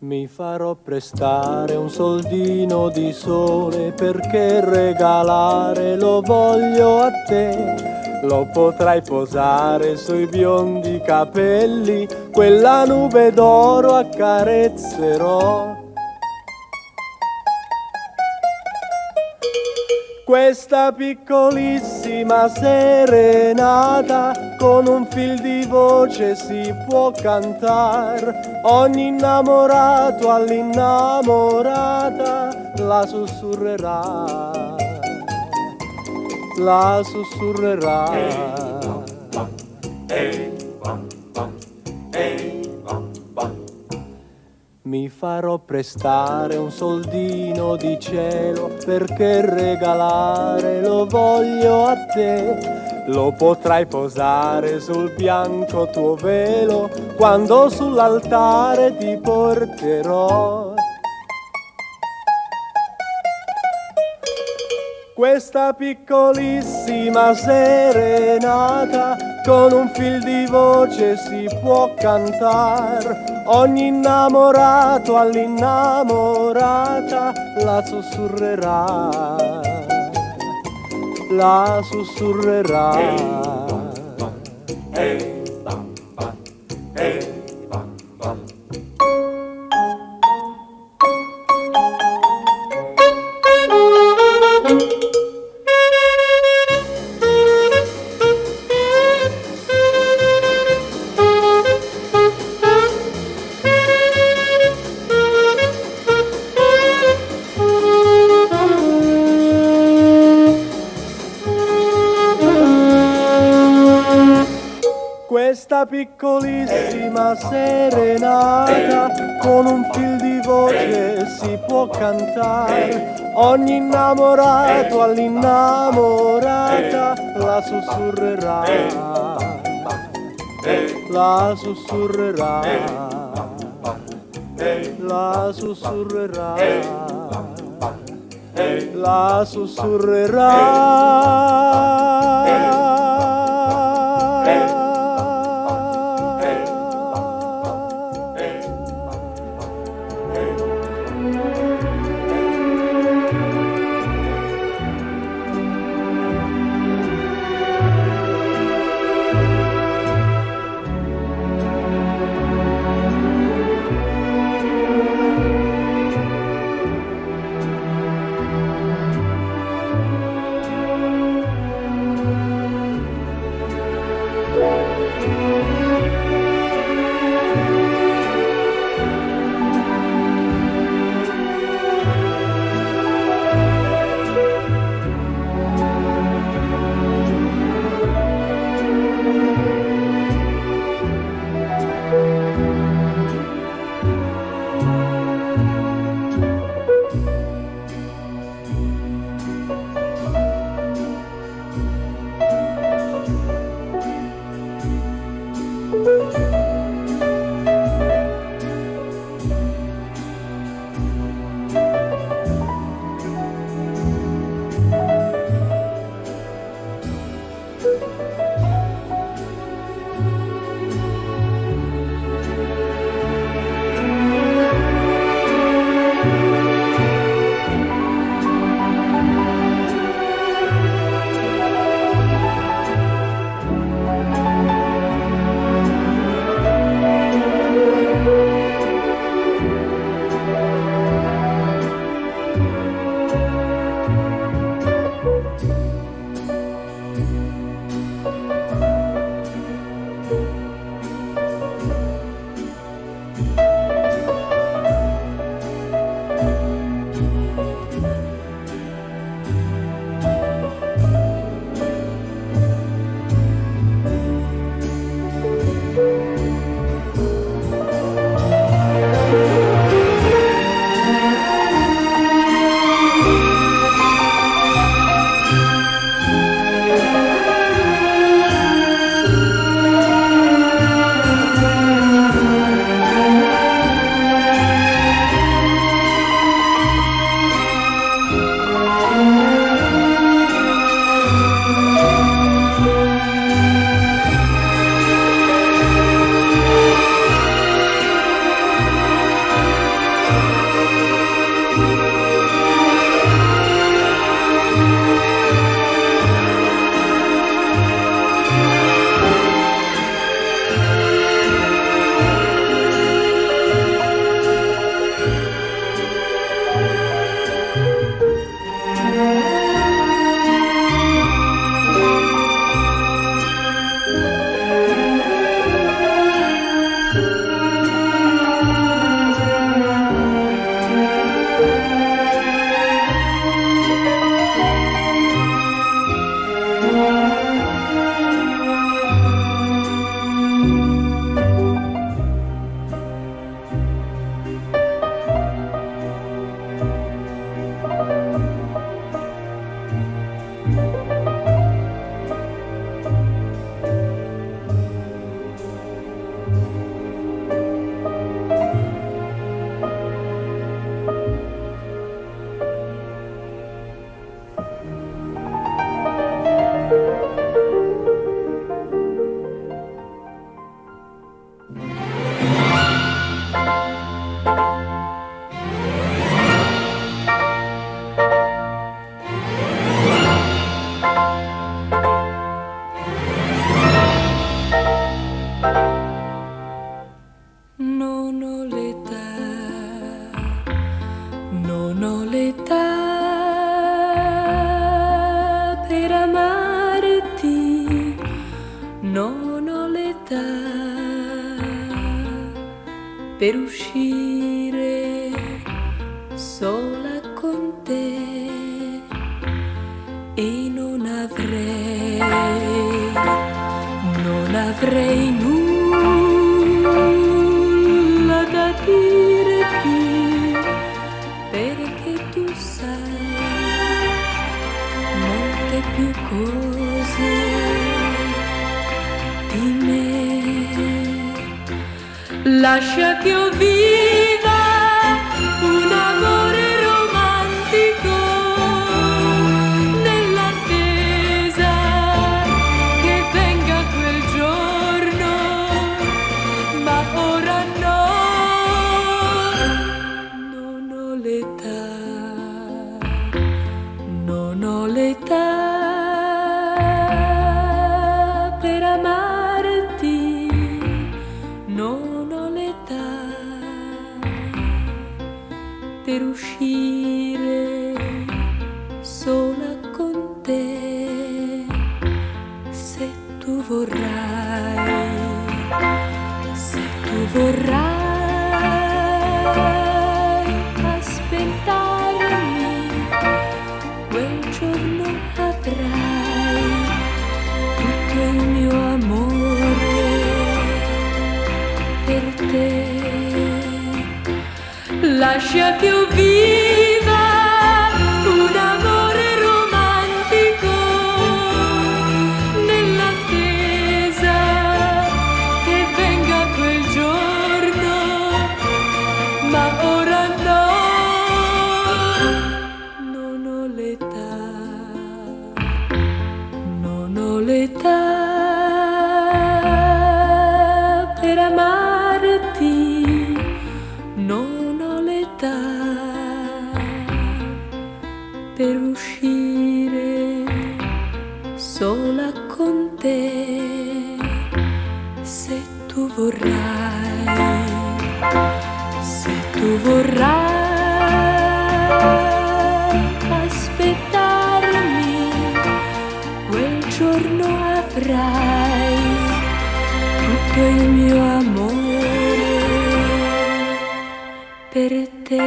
Mi farò prestare un soldino di sole perché regalare lo voglio a te. Lo potrai posare sui biondi capelli, quella nube d'oro accarezzerò. Questa piccolissima serenata con un fil di voce si può cantar. Ogni innamorato all'innamorata la sussurrerà, la sussurrerà. Mi farò prestare un soldino di cielo perché regalare lo voglio a te. Lo potrai posare sul bianco tuo velo quando sull'altare ti porterò. Questa piccolissima serenata con un fil di voce si può cantar. Ogni innamorato all'innamorata la sussurrerà, la sussurrerà. Questa piccolissima serenata con un fil di voce si può cantare. Ogni innamorato all'innamorata la sussurrerà, la sussurrerà, la sussurrerà, la sussurrerà. Non ho l'età per amarti, non ho l'età per uscire sola con te e non avrei nulla da dirti, perché tu sai molte più cose di me. Lascia che io viva un amore romantico nell'attesa che venga quel giorno, ma ora no, non ho l'età, non ho l'età per amarti, non ho l'età per uscire sola con te. Se tu vorrai, se tu vorrai aspettarmi, quel giorno avrai tutto il mio amore per te. Lascia che io viva un amore romantico nell'attesa che venga quel giorno, ma ora no, non ho l'età, non ho l'età per amarti, non ho l'età per uscire sola con te. Se tu vorrai, se tu vorrai aspettarmi, quel giorno avrai tutto il mio amore per te.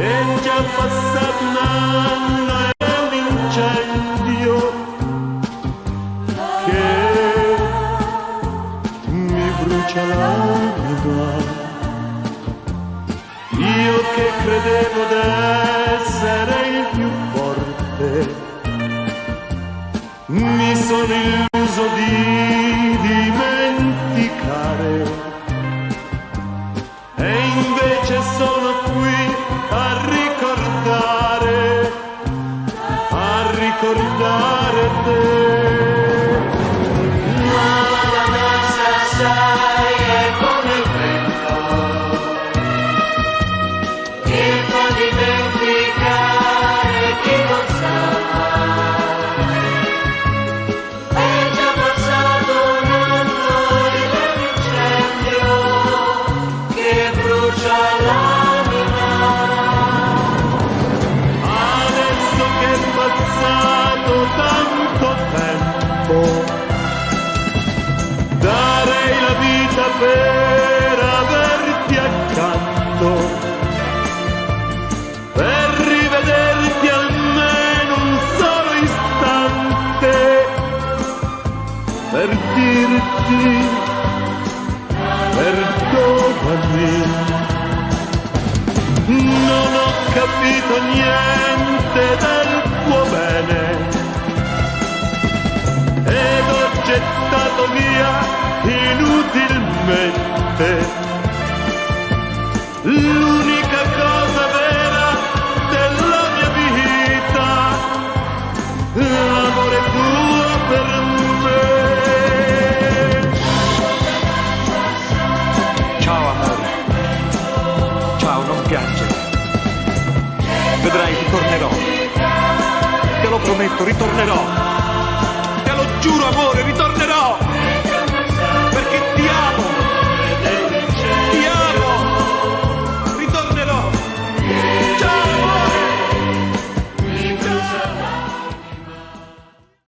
è già passato un anno e un incendio che mi brucia l'anima. Io che credevo d'essere il più forte, mi sono illuso di dimenticare, e invece sono qui a ricordare te. Ma la cosa sai è come il vento, ti fa dimenticare chi non sa. È già passato un anno e l'incendio che brucia l'anima. Adesso che è passato tanto tempo, darei la vita per averti accanto, per rivederti almeno un solo istante, per dirti perdonami. Non ho capito niente del tuo bene ed ho gettato via inutilmente l'unica cosa vera della mia vita, l'amore tuo per me. Ciao amore, ciao, non piangere. Vedrai, ritornerò. Te lo prometto, ritornerò. Te lo giuro, amore.